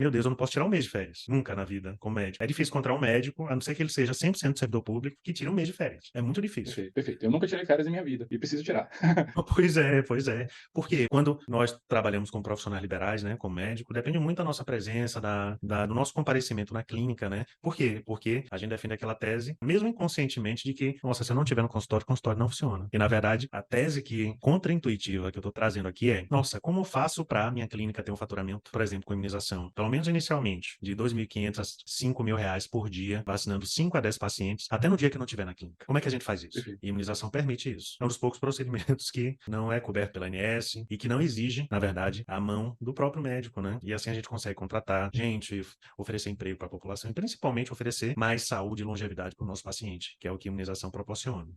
meu Deus, eu não posso tirar um mês de férias. Nunca na vida, como médico. É difícil encontrar um médico, a não ser que ele seja 100% servidor público, que tire um mês de férias. É muito difícil. Perfeito, perfeito. Eu nunca tirei férias em minha vida e preciso tirar. Pois é, pois é. Porque quando nós trabalhamos com profissionais liberais, né, como médico, depende muito da nossa presença, do nosso comparecimento na clínica, né? Por quê? Porque a gente defende aquela tese, mesmo inconscientemente, de que, nossa, se eu não estiver no consultório, o consultório não funciona. E, na verdade, a tese que contra-intuitiva que eu estou trazendo aqui é, nossa, como eu faço para a minha clínica ter um faturamento, por exemplo, com imunização, pelo menos inicialmente, de R$ 2.500 a R$ 5.000 por dia, vacinando 5 a 10 pacientes, até no dia que eu não estiver na clínica. Como é que a gente faz isso? Perfeito. E a imunização permite isso. É um dos poucos procedimentos que não é coberto pela ANS e que não exige, na verdade, a mão do próprio médico, né? E assim a gente consegue contratar gente, oferecer emprego para a população e principalmente oferecer mais saúde e longevidade para o nosso paciente, que é o que a imunização proporciona.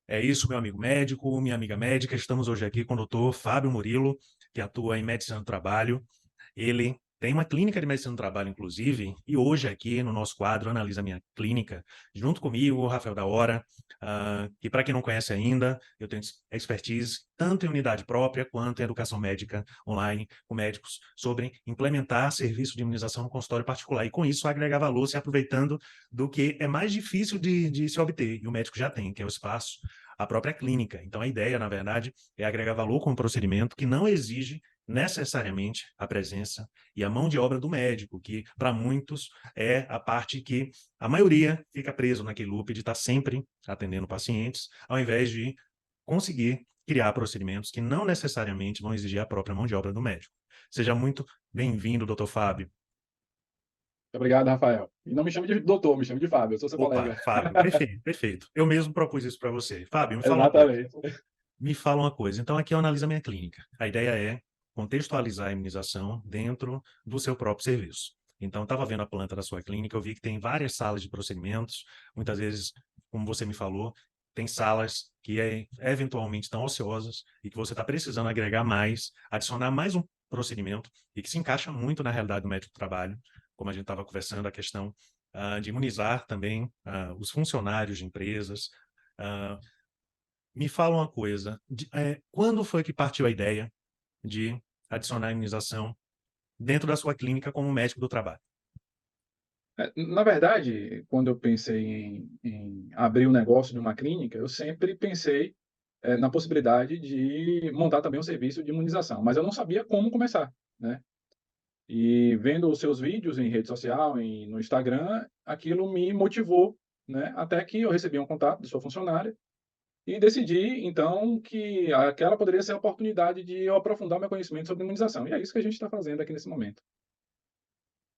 É isso, meu amigo médico, minha amiga médica. Estamos hoje aqui com o doutor Fábio Murilo, que atua em medicina do trabalho. Ele tem uma clínica de medicina do trabalho, inclusive, e hoje aqui no nosso quadro Analisa Minha Clínica, junto comigo, o Rafael da Hora, que para quem não conhece ainda, eu tenho expertise tanto em unidade própria quanto em educação médica online com médicos sobre implementar serviço de imunização no consultório particular e com isso agregar valor se aproveitando do que é mais difícil de se obter e o médico já tem, que é o espaço, a própria clínica. Então a ideia, na verdade, é agregar valor com um procedimento que não exige necessariamente a presença e a mão de obra do médico, que para muitos é a parte que a maioria fica preso naquele loop de estar sempre atendendo pacientes, ao invés de conseguir criar procedimentos que não necessariamente vão exigir a própria mão de obra do médico. Seja muito bem-vindo, doutor Fábio. Obrigado, Rafael. E não me chame de doutor, me chame de Fábio, eu sou seu Opa, colega. Fábio, perfeito, perfeito. Eu mesmo propus isso para você. Fábio, me fala uma coisa. Exatamente. Me fala uma coisa. Então, aqui eu analiso a minha clínica. A ideia é contextualizar a imunização dentro do seu próprio serviço. Então, estava vendo a planta da sua clínica, eu vi que tem várias salas de procedimentos. Muitas vezes, como você me falou, tem salas que eventualmente estão ociosas e que você está precisando agregar mais, adicionar mais um procedimento e que se encaixa muito na realidade do médico do trabalho, como a gente estava conversando, a questão de imunizar também os funcionários de empresas. ah, Me fala uma coisa, quando foi que partiu a ideia de adicionar a imunização dentro da sua clínica como médico do trabalho? Na verdade, quando eu pensei em abrir um negócio de uma clínica, eu sempre pensei, na possibilidade de montar também um serviço de imunização, mas eu não sabia como começar, né. E vendo os seus vídeos em rede social, no Instagram, aquilo me motivou, né, até que eu recebi um contato de sua funcionária e decidi, então, que aquela poderia ser a oportunidade de eu aprofundar meu conhecimento sobre imunização. E é isso que a gente está fazendo aqui nesse momento.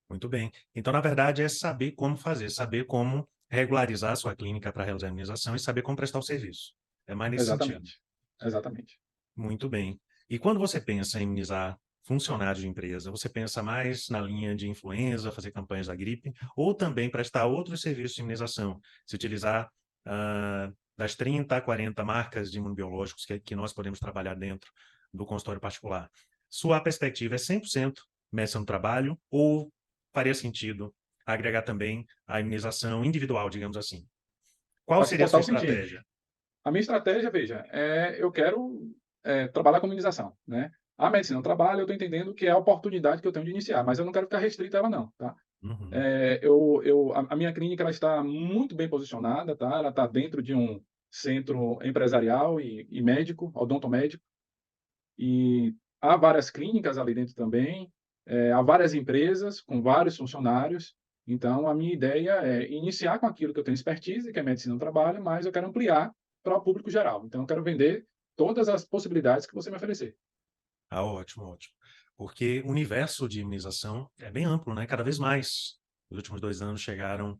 Muito bem. Então, na verdade, é saber como fazer, saber como regularizar a sua clínica para realizar a imunização e saber como prestar o serviço. É mais nesse sentido. Exatamente, exatamente. Muito bem. E quando você pensa em imunizar funcionários de empresa, você pensa mais na linha de influenza, fazer campanhas da gripe, ou também prestar outros serviços de imunização, se utilizar das 30 a 40 marcas de imunobiológicos que nós podemos trabalhar dentro do consultório particular. Sua perspectiva é 100% medicina no trabalho ou faria sentido agregar também a imunização individual, digamos assim? Qual Faz seria a sua total sentido. estratégia? A minha estratégia, veja, eu quero, trabalhar com imunização, né. A medicina do trabalho, eu estou entendendo que é a oportunidade que eu tenho de iniciar, mas eu não quero ficar restrito a ela não, tá. Uhum. A minha clínica ela está muito bem posicionada, tá, ela está dentro de um centro empresarial e médico, odontomédico, e há várias clínicas ali dentro também, há várias empresas com vários funcionários, então a minha ideia é iniciar com aquilo que eu tenho expertise, que é medicina do trabalho, mas eu quero ampliar para o público geral. Então eu quero vender todas as possibilidades que você me oferecer. Ah, ótimo, ótimo. Porque o universo de imunização é bem amplo, né? Cada vez mais. Nos últimos 2 anos chegaram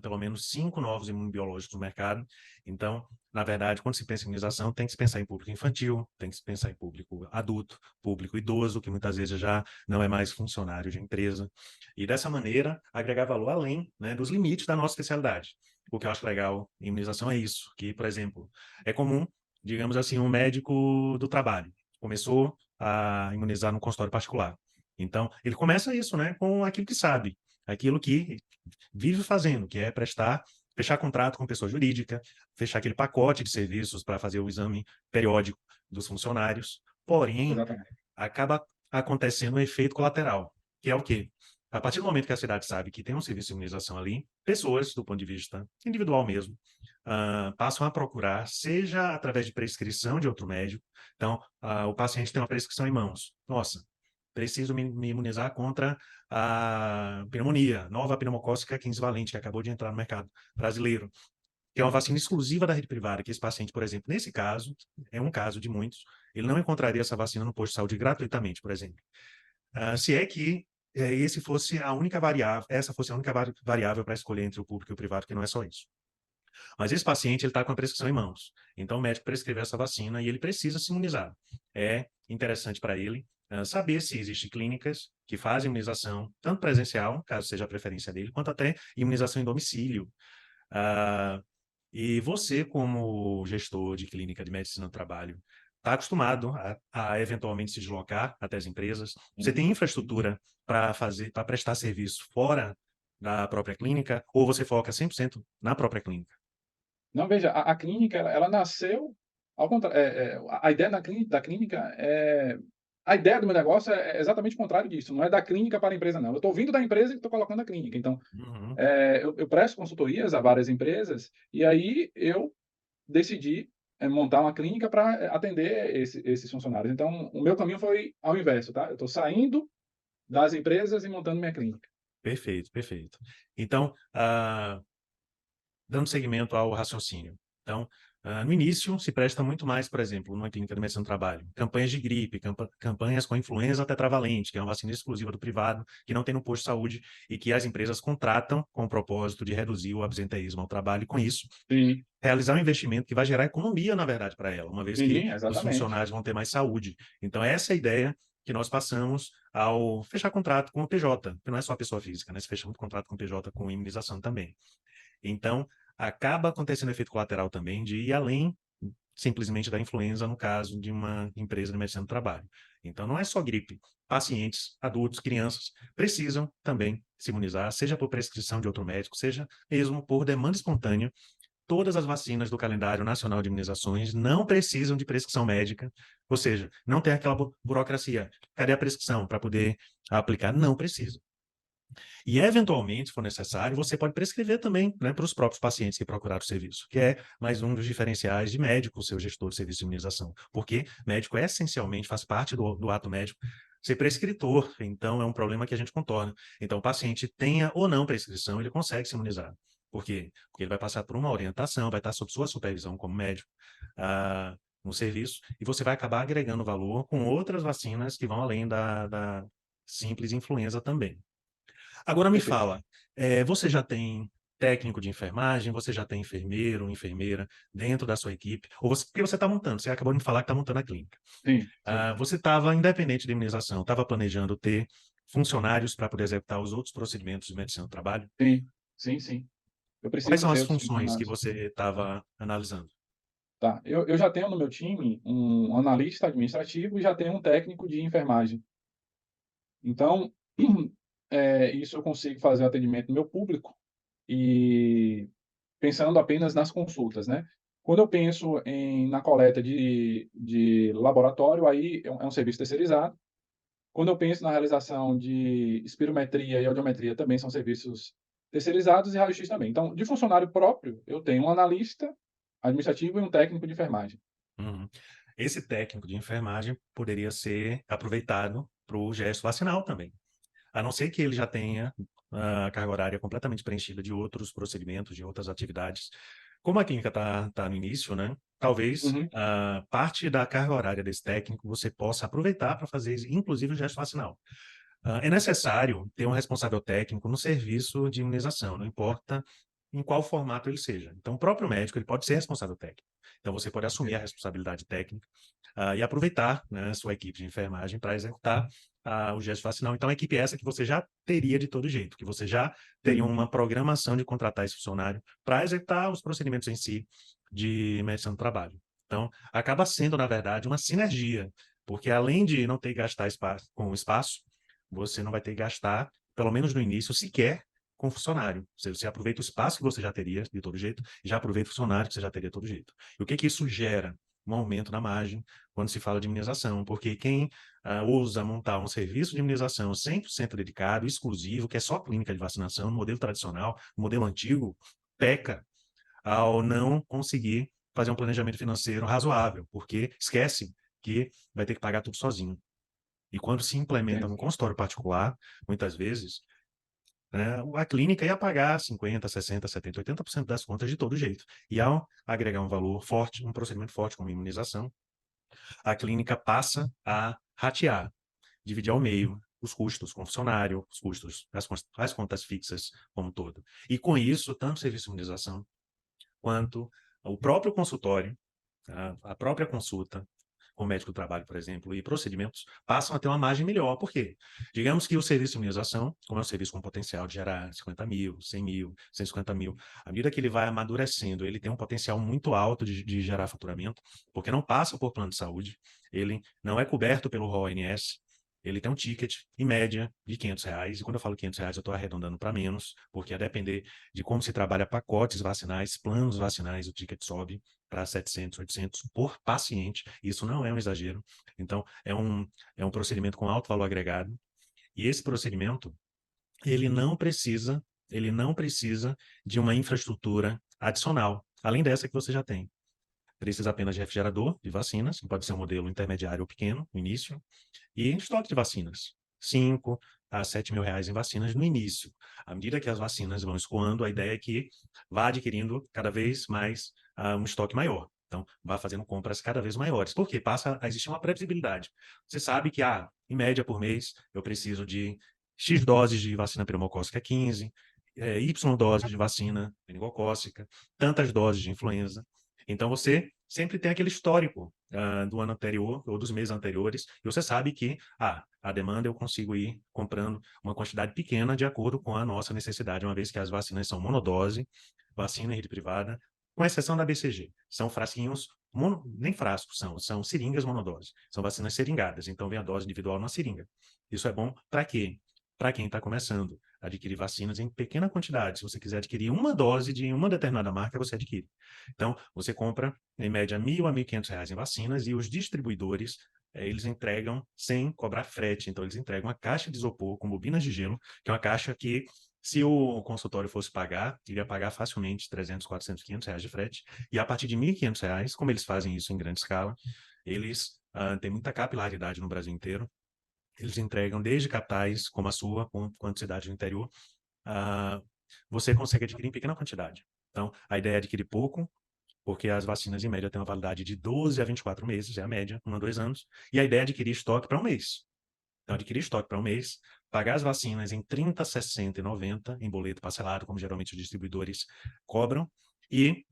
pelo menos 5 novos imunobiológicos no mercado. Então, na verdade, quando se pensa em imunização, tem que se pensar em público infantil, tem que se pensar em público adulto, público idoso, que muitas vezes já não é mais funcionário de empresa. E dessa maneira, agregar valor além, né, dos limites da nossa especialidade. O que eu acho legal em imunização é isso, que, por exemplo, é comum, digamos assim, um médico do trabalho começou a imunizar no consultório particular. Então, ele começa isso, né, com aquilo que sabe, aquilo que vive fazendo, que é fechar contrato com pessoa jurídica, fechar aquele pacote de serviços para fazer o exame periódico dos funcionários. Porém, Exatamente. acaba acontecendo um efeito colateral, que é o quê? A partir do momento que a cidade sabe que tem um serviço de imunização ali, pessoas, do ponto de vista individual mesmo, passam a procurar, seja através de prescrição de outro médico. Então, o paciente tem uma prescrição em mãos. Nossa, preciso me imunizar contra a pneumonia, nova pneumocócica 15 valente, que acabou de entrar no mercado brasileiro, que é uma vacina exclusiva da rede privada, que esse paciente, por exemplo, nesse caso, é um caso de muitos, ele não encontraria essa vacina no posto de saúde gratuitamente, por exemplo. Se é que esse fosse a única variável, essa fosse a única variável para escolher entre o público e o privado, que não é só isso. Mas esse paciente ele está com a prescrição em mãos. Então, o médico prescreveu essa vacina e ele precisa se imunizar. É interessante para ele saber se existem clínicas que fazem imunização, tanto presencial, caso seja a preferência dele, quanto até imunização em domicílio. Ah, e você, como gestor de clínica de medicina do trabalho, está acostumado a eventualmente se deslocar até as empresas? Você tem infraestrutura para prestar serviço fora da própria clínica, ou você foca 100% na própria clínica? Não, veja, a clínica ela nasceu ao contrário, a ideia da clínica a ideia do meu negócio é exatamente o contrário disso, não é da clínica para a empresa não, eu estou vindo da empresa e estou colocando na clínica, então, Uhum. eu presto consultorias a várias empresas, e aí eu decidi, montar uma clínica para atender esses funcionários, então o meu caminho foi ao inverso, tá, eu estou saindo das empresas e montando minha clínica. Perfeito, perfeito. Então, dando seguimento ao raciocínio. Então, no início, se presta muito mais, por exemplo, numa clínica de medicina do trabalho, campanhas de gripe, campanhas com influenza tetravalente, que é uma vacina exclusiva do privado, que não tem no posto de saúde e que as empresas contratam com o propósito de reduzir o absenteísmo ao trabalho e, com isso, Sim, realizar um investimento que vai gerar economia, na verdade, para ela, uma vez que sim, os exatamente. funcionários vão ter mais saúde. Então, essa é a ideia que nós passamos ao fechar contrato com o PJ, que não é só a pessoa física, né? Se fecha muito contrato com o PJ com imunização também. Então, acaba acontecendo efeito colateral também de ir além simplesmente da influenza, no caso de uma empresa de medicina do trabalho. Então, não é só gripe. Pacientes, adultos, crianças precisam também se imunizar, seja por prescrição de outro médico, seja mesmo por demanda espontânea. Todas as vacinas do calendário nacional de imunizações não precisam de prescrição médica, ou seja, não tem aquela burocracia. Cadê a prescrição para poder aplicar? Não precisa. E, eventualmente, se for necessário, você pode prescrever também, né, para os próprios pacientes que procuraram o serviço, que é mais um dos diferenciais de médico, seu gestor de serviço de imunização. Porque médico essencialmente faz parte do ato médico ser prescritor, então é um problema que a gente contorna. Então, o paciente tenha ou não prescrição, ele consegue se imunizar. Por quê? Porque ele vai passar por uma orientação, vai estar sob sua supervisão como médico, no serviço, e você vai acabar agregando valor com outras vacinas que vão além da simples influenza também. Agora me Perfeito. fala, você já tem técnico de enfermagem, você já tem enfermeiro, enfermeira dentro da sua equipe? Ou porque você está montando, você acabou de me falar que está montando a clínica. Sim, sim, Você estava, independente de imunização, estava planejando ter funcionários para poder executar os outros procedimentos de medicina do trabalho? sim, sim, sim. Eu Quais preciso são ter as outros funções que funcionários. você estava analisando? Tá, eu já tenho no meu time um analista administrativo e já tenho um técnico de enfermagem. Então, isso eu consigo fazer o atendimento do meu público e pensando apenas nas consultas, né. Quando eu penso na coleta de laboratório, aí é um serviço terceirizado. Quando eu penso na realização de espirometria e audiometria, também são serviços terceirizados e raio-x também. Então, de funcionário próprio, eu tenho um analista administrativo e um técnico de enfermagem. Uhum. Esse técnico de enfermagem poderia ser aproveitado para o gesto vacinal também. A não ser que ele já tenha a carga horária completamente preenchida de outros procedimentos, de outras atividades. Como a clínica está no início, né? Talvez Uhum. parte da carga horária desse técnico você possa aproveitar para fazer, inclusive, o gesto vacinal. É necessário ter um responsável técnico no serviço de imunização, não importa em qual formato ele seja. Então, o próprio médico ele pode ser responsável técnico. Então, você pode assumir a responsabilidade técnica e aproveitar, né, a sua equipe de enfermagem para executar o gesto vacinal. Então, a equipe é essa que você já teria de todo jeito, que você já teria Sim, uma programação de contratar esse funcionário para executar os procedimentos em si de medicina do trabalho. Então, acaba sendo, na verdade, uma sinergia, porque além de não ter que gastar espaço, com espaço, você não vai ter que gastar, pelo menos no início, sequer com funcionário. Você aproveita o espaço que você já teria de todo jeito e já aproveita o funcionário que você já teria de todo jeito. E o que que isso gera? Um aumento na margem quando se fala de imunização, porque quem ousa montar um serviço de imunização 100% dedicado, exclusivo, que é só clínica de vacinação, no modelo tradicional, no modelo antigo, peca ao não conseguir fazer um planejamento financeiro razoável, porque esquece que vai ter que pagar tudo sozinho. E quando se implementa no Entendo. consultório particular, muitas vezes, né, a clínica ia pagar 50%, 60%, 70%, 80% das contas de todo jeito. E ao agregar um valor forte, um procedimento forte como imunização, a clínica passa a ratear, dividir ao meio os custos com o funcionário, os custos, as contas fixas como um todo. E com isso, tanto o serviço de imunização quanto o próprio consultório, a própria consulta com o médico do trabalho, por exemplo, e procedimentos passam a ter uma margem melhor. Por quê? Digamos que o serviço de imunização, como é um serviço com potencial de gerar 50 mil, 100 mil, 150 mil, à medida que ele vai amadurecendo, ele tem um potencial muito alto de gerar faturamento, porque não passa por plano de saúde, ele não é coberto pelo RONS, ele tem um ticket, em média, de R$ 500. E quando eu falo R$ 500, eu estou arredondando para menos, porque a depender de como se trabalha pacotes vacinais, planos vacinais, o ticket sobe para 700, 800 por paciente. Isso não é um exagero. Então, é um procedimento com alto valor agregado. E esse procedimento, ele não precisa, ele não precisa de uma infraestrutura adicional, além dessa que você já tem. Precisa apenas de refrigerador de vacinas, que pode ser um modelo intermediário ou pequeno, no início, e estoque de vacinas. 5 a 7 mil reais em vacinas no início. À medida que as vacinas vão escoando, a ideia é que vá adquirindo cada vez mais um estoque maior. Então, vá fazendo compras cada vez maiores. Por quê? Passa a existir uma previsibilidade. Você sabe que, em média por mês, eu preciso de X doses de vacina pneumocócica 15, Y doses de vacina meningocócica, tantas doses de influenza. Então, você sempre tem aquele histórico do ano anterior ou dos meses anteriores, e você sabe que a demanda eu consigo ir comprando uma quantidade pequena de acordo com a nossa necessidade, uma vez que as vacinas são monodose, vacina em rede privada, com exceção da BCG. São frasquinhos, nem frascos são seringas monodose. São vacinas seringadas, então vem a dose individual na seringa. Isso é bom para quê? Para quem está começando a adquirir vacinas em pequena quantidade. Se você quiser adquirir uma dose de uma determinada marca, você adquire. Então, você compra, em média, R$ 1.000 a R$ 1.500 em vacinas e os distribuidores, eles entregam sem cobrar frete. Então, eles entregam uma caixa de isopor com bobinas de gelo, que é uma caixa que, se o consultório fosse pagar, iria pagar facilmente 300, 400, R$ 500 de frete. E a partir de R$ 1.500, como eles fazem isso em grande escala, eles têm muita capilaridade no Brasil inteiro. Eles entregam desde capitais, como a sua, quanto cidade do interior, você consegue adquirir em pequena quantidade. Então, a ideia é adquirir pouco, porque as vacinas, em média, têm uma validade de 12 a 24 meses, é a média, 1 a 2 anos, e a ideia é adquirir estoque para um mês. Então, adquirir estoque para um mês, pagar as vacinas em 30, 60 e 90, em boleto parcelado, como geralmente os distribuidores cobram, e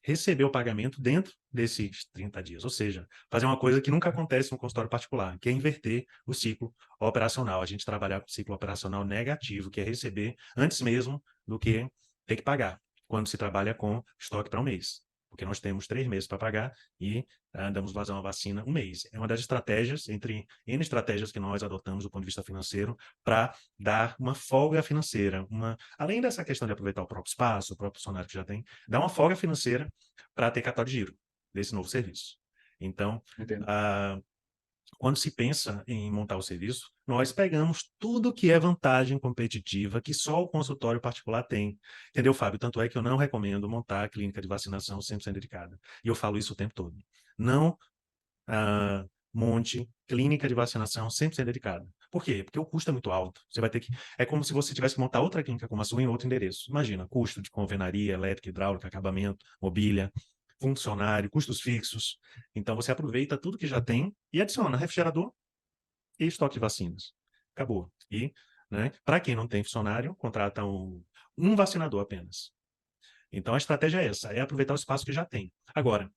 receber o pagamento dentro desses 30 dias. Ou seja, fazer uma coisa que nunca acontece no consultório particular, que é inverter o ciclo operacional. A gente trabalhar com o ciclo operacional negativo, que é receber antes mesmo do que ter que pagar, quando se trabalha com estoque para um mês. Porque nós temos 3 meses para pagar e damos vazão à vacina um mês. É uma das estratégias, entre N estratégias que nós adotamos do ponto de vista financeiro, para dar uma folga financeira. Além dessa questão de aproveitar o próprio espaço, o próprio funcionário que já tem, dar uma folga financeira para ter capital de giro desse novo serviço. Então, Entendo. quando se pensa em montar o serviço, nós pegamos tudo que é vantagem competitiva que só o consultório particular tem. Entendeu, Fábio? Tanto é que eu não recomendo montar a clínica de vacinação 100% dedicada. E eu falo isso o tempo todo. Não monte clínica de vacinação 100% dedicada. Por quê? Porque o custo é muito alto. Você vai ter que. É como se você tivesse que montar outra clínica como a sua em outro endereço. Imagina, custo de convenaria, elétrica, hidráulica, acabamento, mobília, funcionário, custos fixos. Então você aproveita tudo que já tem e adiciona refrigerador e estoque de vacinas. Acabou. E, né, para quem não tem funcionário, contrata um vacinador apenas. Então a estratégia é essa, é aproveitar o espaço que já tem. Agora,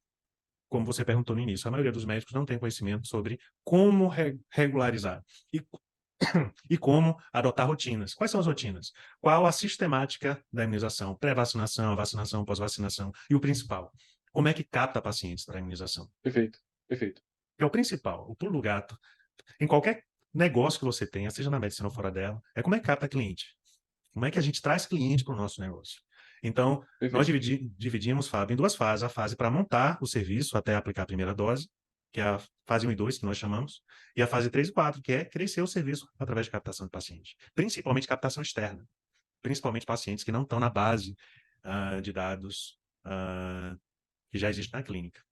como você perguntou no início, a maioria dos médicos não tem conhecimento sobre como regularizar e, e como adotar rotinas. Quais são as rotinas? Qual a sistemática da imunização? Pré-vacinação, vacinação, pós-vacinação. E o principal, como é que capta pacientes para a imunização? Perfeito, perfeito. É o principal, o pulo do gato. Em qualquer negócio que você tenha, seja na medicina ou fora dela, é como é que capta cliente. Como é que a gente traz cliente para o nosso negócio? Então, nós Perfeito. dividimos, Fábio, em duas fases. A fase para montar o serviço até aplicar a primeira dose que é a fase 1 e 2, que nós chamamos, e a fase 3 e 4, que é crescer o serviço através de captação de pacientes, principalmente captação externa, principalmente pacientes que não estão na base de dados que já existe na clínica.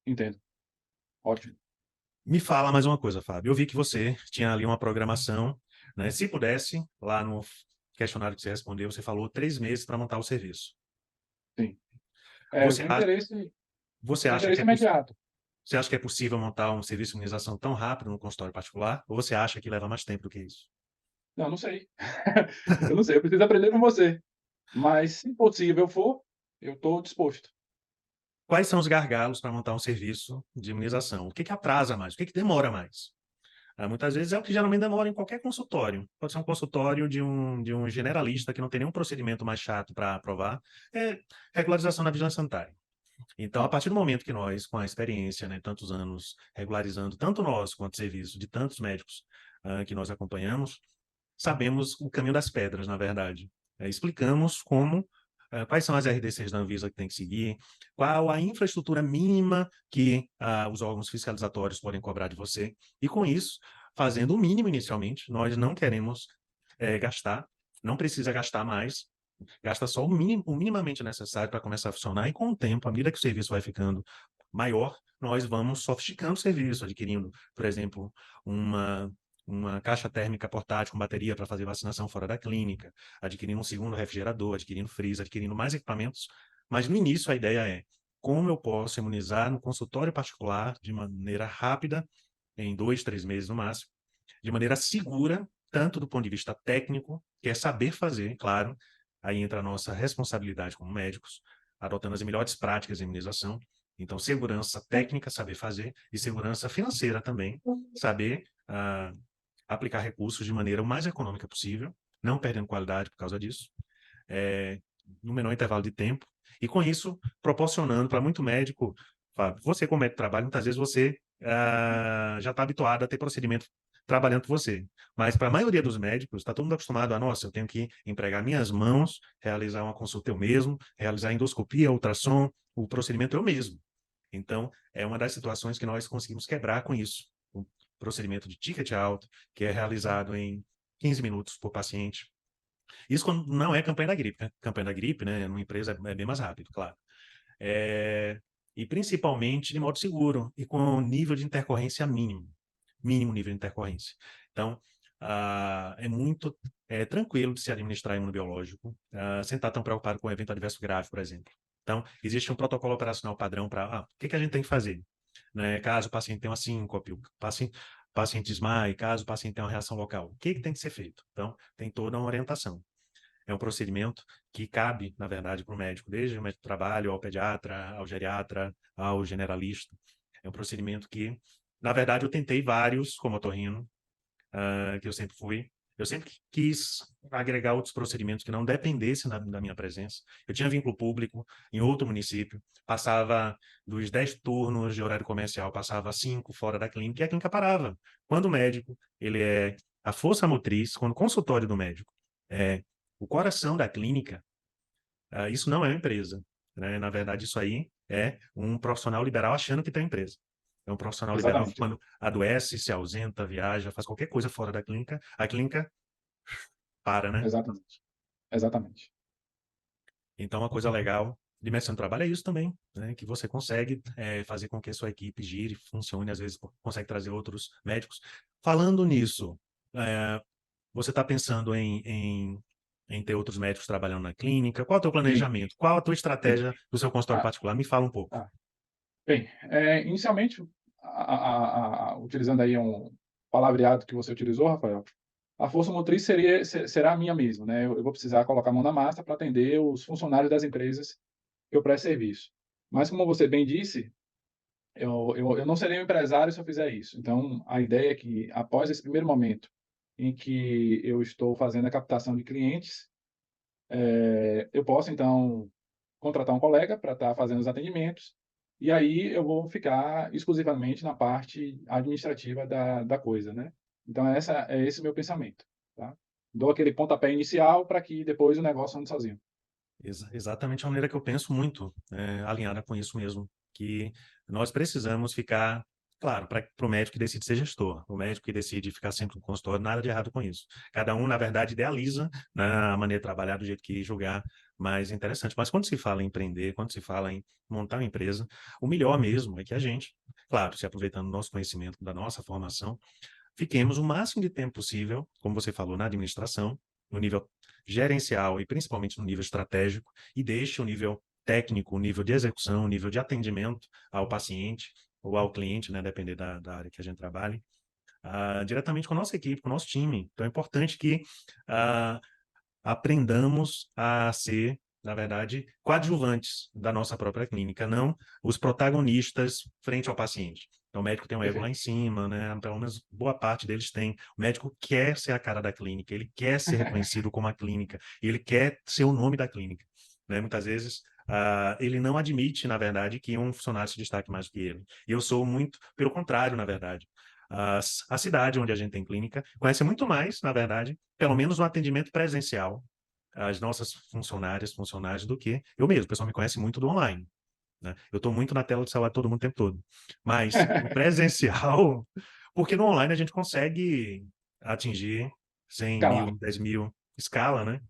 Entendo. Ótimo. Me fala mais uma coisa, Fábio. Eu vi que você tinha ali uma programação, né? Se pudesse, lá no questionário que você respondeu, você falou 3 meses para montar o serviço. Sim. Eu Você tenho acha, interesse, você tenho acha que interesse é, imediato. você acha que é possível montar um serviço de imunização tão rápido no consultório particular? Ou você acha que leva mais tempo do que isso? Não, não sei. Eu não sei, eu preciso aprender com você. Mas, se possível for, eu estou disposto. Quais são os gargalos para montar um serviço de imunização? O que que atrasa mais? O que que demora mais? Muitas vezes é o que geralmente demora em qualquer consultório. Pode ser um consultório de um generalista que não tem nenhum procedimento mais chato para aprovar. É regularização na vigilância sanitária. Então, a partir do momento que nós, com a experiência, né, tantos anos regularizando, tanto nós quanto o serviço de tantos médicos que nós acompanhamos, sabemos o caminho das pedras, na verdade. Explicamos quais são as RDCs da Anvisa que tem que seguir, qual a infraestrutura mínima que os órgãos fiscalizatórios podem cobrar de você, e com isso, fazendo o mínimo inicialmente, nós não queremos gastar, não precisa gastar mais, gasta só o minimamente necessário para começar a funcionar, e com o tempo, à medida que o serviço vai ficando maior, nós vamos sofisticando o serviço, adquirindo, por exemplo, uma uma caixa térmica portátil com bateria para fazer vacinação fora da clínica, adquirindo um segundo refrigerador, adquirindo freezer, adquirindo mais equipamentos. Mas no início a ideia é como eu posso imunizar no consultório particular de maneira rápida, em 2, 3 meses no máximo, de maneira segura, tanto do ponto de vista técnico, que é saber fazer, claro, aí entra a nossa responsabilidade como médicos, adotando as melhores práticas de imunização. Então, segurança técnica, saber fazer, e segurança financeira também, saber aplicar recursos de maneira o mais econômica possível, não perdendo qualidade por causa disso, no menor intervalo de tempo, e com isso proporcionando para muito médico, Fábio, você como médico de trabalho, muitas vezes você já está habituado a ter procedimento trabalhando por você, mas para a maioria dos médicos, está todo mundo acostumado a, nossa, eu tenho que empregar minhas mãos, realizar uma consulta eu mesmo, realizar endoscopia, ultrassom, o procedimento eu mesmo. Então, é uma das situações que nós conseguimos quebrar com isso. O procedimento de ticket alto, que é realizado em 15 minutos por paciente. Isso quando não é campanha da gripe, né? Campanha da gripe, né, numa empresa é bem mais rápido, claro. E principalmente de modo seguro e com nível de intercorrência mínimo. Mínimo nível de intercorrência. Então, é muito tranquilo de se administrar imunobiológico, sem estar tão preocupado com o evento adverso grave, por exemplo. Então, existe um protocolo operacional padrão para o que a gente tem que fazer, né? Caso o paciente tenha uma síncope, o paciente desmaie, caso o paciente tenha uma reação local, o que tem que ser feito? Então, tem toda uma orientação. É um procedimento que cabe, na verdade, para o médico, desde o médico do trabalho, ao pediatra, ao geriatra, ao generalista. É um procedimento que, na verdade, eu tentei vários, como otorrino, que eu sempre fui. Eu sempre quis agregar outros procedimentos que não dependessem da minha presença. Eu tinha vínculo público em outro município, passava dos 10 turnos de horário comercial, passava 5 fora da clínica, e a clínica parava. Quando o médico, ele é a força motriz, quando o consultório do médico é o coração da clínica, isso não é uma empresa, né? Na verdade, isso aí é um profissional liberal achando que tem empresa. É um profissional liberal que, Exatamente. quando adoece, se ausenta, viaja, faz qualquer coisa fora da clínica, a clínica para, né? Exatamente. Exatamente. Então, uma coisa legal de medicina do trabalho é isso também, né? Que você consegue fazer com que a sua equipe gire, funcione, às vezes consegue trazer outros médicos. Falando nisso, você está pensando em ter outros médicos trabalhando na clínica? Qual é o teu Sim, planejamento? Qual a tua sim. estratégia do seu consultório Ah, particular? Me fala um pouco. tá. Bem, inicialmente, utilizando aí um palavreado que você utilizou, Rafael, a força motriz será a minha mesmo, né? Eu vou precisar colocar a mão na massa para atender os funcionários das empresas que eu presto serviço. Mas, como você bem disse, eu não serei um empresário se eu fizer isso. Então, a ideia é que, após esse primeiro momento em que eu estou fazendo a captação de clientes, eu posso, então, contratar um colega para estar fazendo os atendimentos, e aí eu vou ficar exclusivamente na parte administrativa da coisa, né. Então é esse o meu pensamento, tá. Dou aquele pontapé inicial para que depois o negócio ande sozinho. Exatamente a maneira que eu penso muito, alinhada com isso mesmo, que nós precisamos ficar Claro, para o médico que decide ser gestor, o médico que decide ficar sempre no consultório, nada de errado com isso. Cada um, na verdade, idealiza, né, a maneira de trabalhar do jeito que julgar mais interessante. Mas quando se fala em empreender, quando se fala em montar uma empresa, o melhor mesmo é que a gente, claro, se aproveitando do nosso conhecimento, da nossa formação, fiquemos o máximo de tempo possível, como você falou, na administração, no nível gerencial e principalmente no nível estratégico, e deixe o nível técnico, o nível de execução, o nível de atendimento ao paciente ou ao cliente, né, depender da área que a gente trabalhe, diretamente com a nossa equipe, com o nosso time. Então é importante que ah, aprendamos a ser, na verdade, coadjuvantes da nossa própria clínica, não os protagonistas frente ao paciente. Então, o médico tem um ego lá Perfeito. em cima, né? Pelo menos boa parte deles tem. O médico quer ser a cara da clínica, ele quer ser reconhecido como a clínica, ele quer ser o nome da clínica, né? Muitas vezes, ele não admite, na verdade, que um funcionário se destaque mais do que ele. E eu sou muito pelo contrário, na verdade. A cidade onde a gente tem clínica conhece muito mais, na verdade, pelo menos no atendimento presencial, as nossas funcionárias, funcionários, do que eu mesmo. O pessoal me conhece muito do online, né? Eu estou muito na tela do celular todo mundo o tempo todo. Mas no presencial, porque no online a gente consegue atingir 100 Calar. mil, 10 mil escala, né?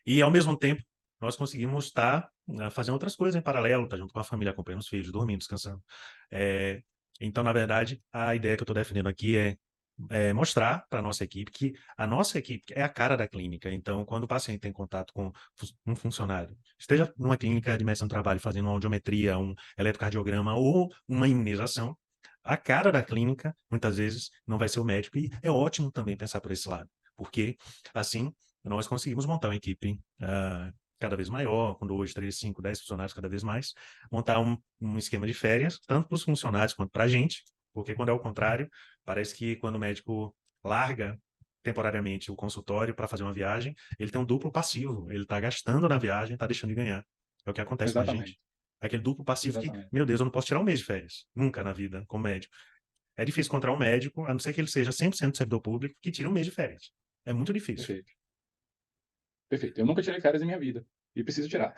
E, ao mesmo tempo, nós conseguimos estar fazendo outras coisas em paralelo, estar junto com a família, acompanhando os filhos, dormindo, descansando. É, então, na verdade, a ideia que eu estou defendendo aqui é mostrar para a nossa equipe que a nossa equipe é a cara da clínica. Então, quando o paciente tem contato com um funcionário, esteja numa clínica de medicina do trabalho fazendo uma audiometria, um eletrocardiograma ou uma imunização, a cara da clínica, muitas vezes, não vai ser o médico. E é ótimo também pensar por esse lado, porque, assim, nós conseguimos montar uma equipe cada vez maior, com 2, 3, 5, 10 funcionários cada vez mais, montar um esquema de férias, tanto para os funcionários quanto para a gente, porque quando é o contrário, parece que quando o médico larga temporariamente o consultório para fazer uma viagem, ele tem um duplo passivo, ele está gastando na viagem, está deixando de ganhar. É o que acontece com a gente. Exatamente. Aquele duplo passivo que, Exatamente. meu Deus, eu não posso tirar um mês de férias, nunca na vida, como médico. É difícil encontrar um médico, a não ser que ele seja 100% servidor público, que tira um mês de férias. É muito difícil. Perfeito. Perfeito. Eu nunca tirei férias em minha vida. E preciso tirar.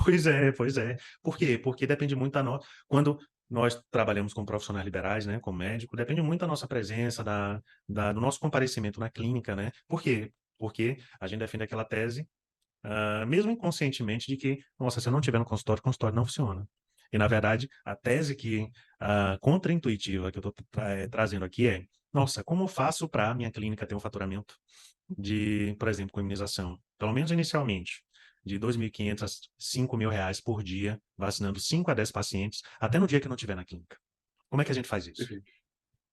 Pois é, pois é. Por quê? Porque depende muito da nossa. Quando nós trabalhamos com profissionais liberais, né, como médico, depende muito da nossa presença, do nosso comparecimento na clínica, né? Por quê? Porque a gente defende aquela tese, mesmo inconscientemente, de que, nossa, se eu não estiver no consultório, o consultório não funciona. E, na verdade, a tese que contra-intuitiva que eu estou trazendo aqui é, nossa, como eu faço para a minha clínica ter um faturamento de, por exemplo, com imunização, pelo menos inicialmente, de 2.500 a 5.000 reais por dia, vacinando 5 a 10 pacientes, até no dia que eu não estiver na clínica. Como é que a gente faz isso? Perfeito.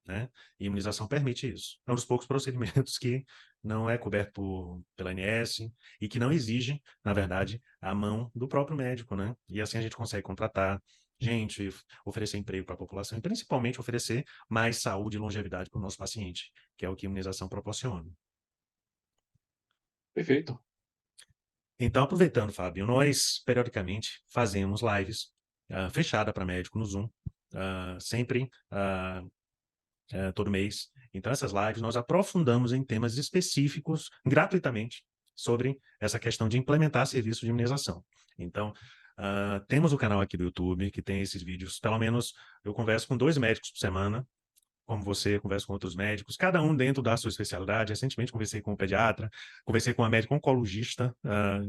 Né? E imunização permite isso. É um dos poucos procedimentos que não é coberto pela ANS e que não exige, na verdade, a mão do próprio médico, né? E assim a gente consegue contratar gente, oferecer emprego para a população e principalmente oferecer mais saúde e longevidade para o nosso paciente, que é o que a imunização proporciona. Perfeito. Então, aproveitando, Fábio, nós periodicamente fazemos lives fechada para médico no Zoom, sempre todo mês. Então, essas lives nós aprofundamos em temas específicos gratuitamente sobre essa questão de implementar serviço de imunização. Então, temos o canal aqui do YouTube que tem esses vídeos. Pelo menos eu converso com 2 médicos por semana, como você, conversa com outros médicos, cada um dentro da sua especialidade. Recentemente conversei com um pediatra, conversei com uma médica oncologista,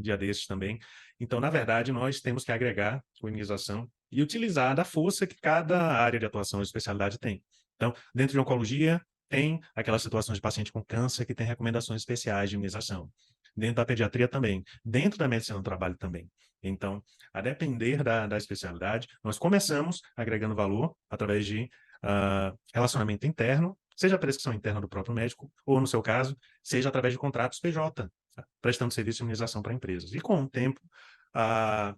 dia desses também. Então, na verdade, nós temos que agregar a imunização e utilizar da força que cada área de atuação e especialidade tem. Então, dentro de oncologia, tem aquelas situações de paciente com câncer que tem recomendações especiais de imunização. Dentro da pediatria também. Dentro da medicina do trabalho também. Então, a depender da especialidade, nós começamos agregando valor através de relacionamento interno, seja a prescrição interna do próprio médico, ou, no seu caso, seja através de contratos PJ, prestando serviço de imunização para empresas. E, com o tempo, a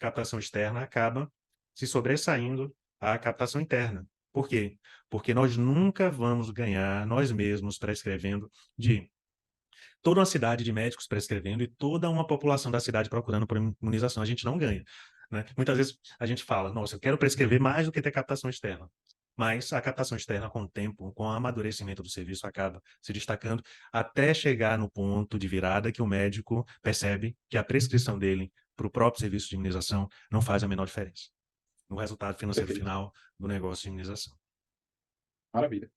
captação externa acaba se sobressaindo à captação interna. Por quê? Porque nós nunca vamos ganhar, nós mesmos, prescrevendo, de toda uma cidade de médicos prescrevendo e toda uma população da cidade procurando por imunização. A gente não ganha. Né? Muitas vezes a gente fala, nossa, eu quero prescrever mais do que ter captação externa. Mas a captação externa, com o tempo, com o amadurecimento do serviço, acaba se destacando até chegar no ponto de virada que o médico percebe que a prescrição dele para o próprio serviço de imunização não faz a menor diferença no resultado financeiro Perfeito. final do negócio de imunização. Maravilha.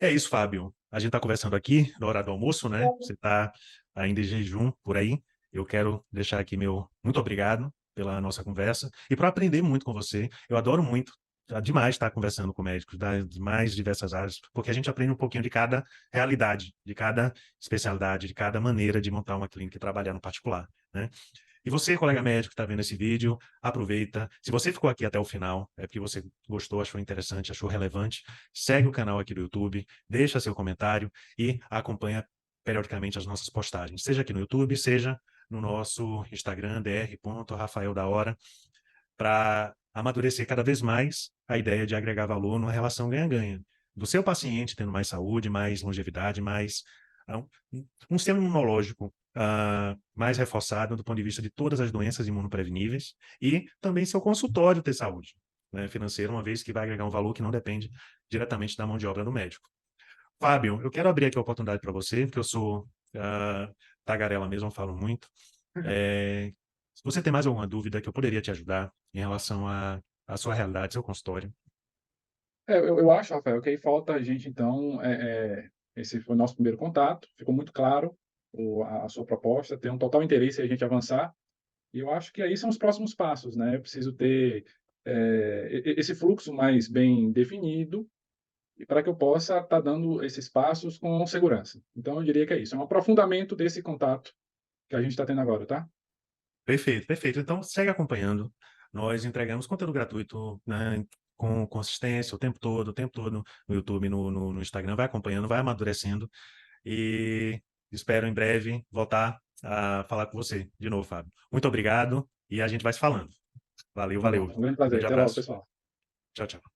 É isso, Fábio. A gente está conversando aqui na hora do almoço, né? Você está ainda em jejum por aí. Eu quero deixar aqui meu muito obrigado pela nossa conversa e para aprender muito com você. Eu adoro muito, demais estar conversando com médicos das mais diversas áreas, porque a gente aprende um pouquinho de cada realidade, de cada especialidade, de cada maneira de montar uma clínica e trabalhar no particular, né? E você, colega médico que está vendo esse vídeo, aproveita. Se você ficou aqui até o final, é porque você gostou, achou interessante, achou relevante. Segue o canal aqui do YouTube, deixa seu comentário e acompanha periodicamente as nossas postagens, seja aqui no YouTube, seja no nosso Instagram, dr.rafaeldaora, para amadurecer cada vez mais a ideia de agregar valor numa relação ganha-ganha. Do seu paciente tendo mais saúde, mais longevidade, mais um sistema imunológico mais reforçado do ponto de vista de todas as doenças imunopreveníveis e também seu consultório ter saúde, né, financeira, uma vez que vai agregar um valor que não depende diretamente da mão de obra do médico. Fábio, eu quero abrir aqui a oportunidade para você, porque eu sou tagarela mesmo, eu falo muito. Se você tem mais alguma dúvida que eu poderia te ajudar em relação à sua realidade, seu consultório. Eu acho, Rafael, que aí falta a gente, então, esse foi o nosso primeiro contato, ficou muito claro a sua proposta, tem um total interesse em a gente avançar, e eu acho que aí são os próximos passos, né? Eu preciso ter esse fluxo mais bem definido, e para que eu possa estar dando esses passos com segurança. Então, eu diria que é isso, é um aprofundamento desse contato que a gente está tendo agora, tá? Perfeito, perfeito. Então, segue acompanhando. Nós entregamos conteúdo gratuito, né, com consistência o tempo todo no YouTube, no Instagram. Vai acompanhando, vai amadurecendo e espero em breve voltar a falar com você de novo, Fábio. Muito obrigado e a gente vai se falando. Valeu, Tá bom, valeu. um grande Um prazer. grande Até logo, abraço. pessoal. Tchau, tchau.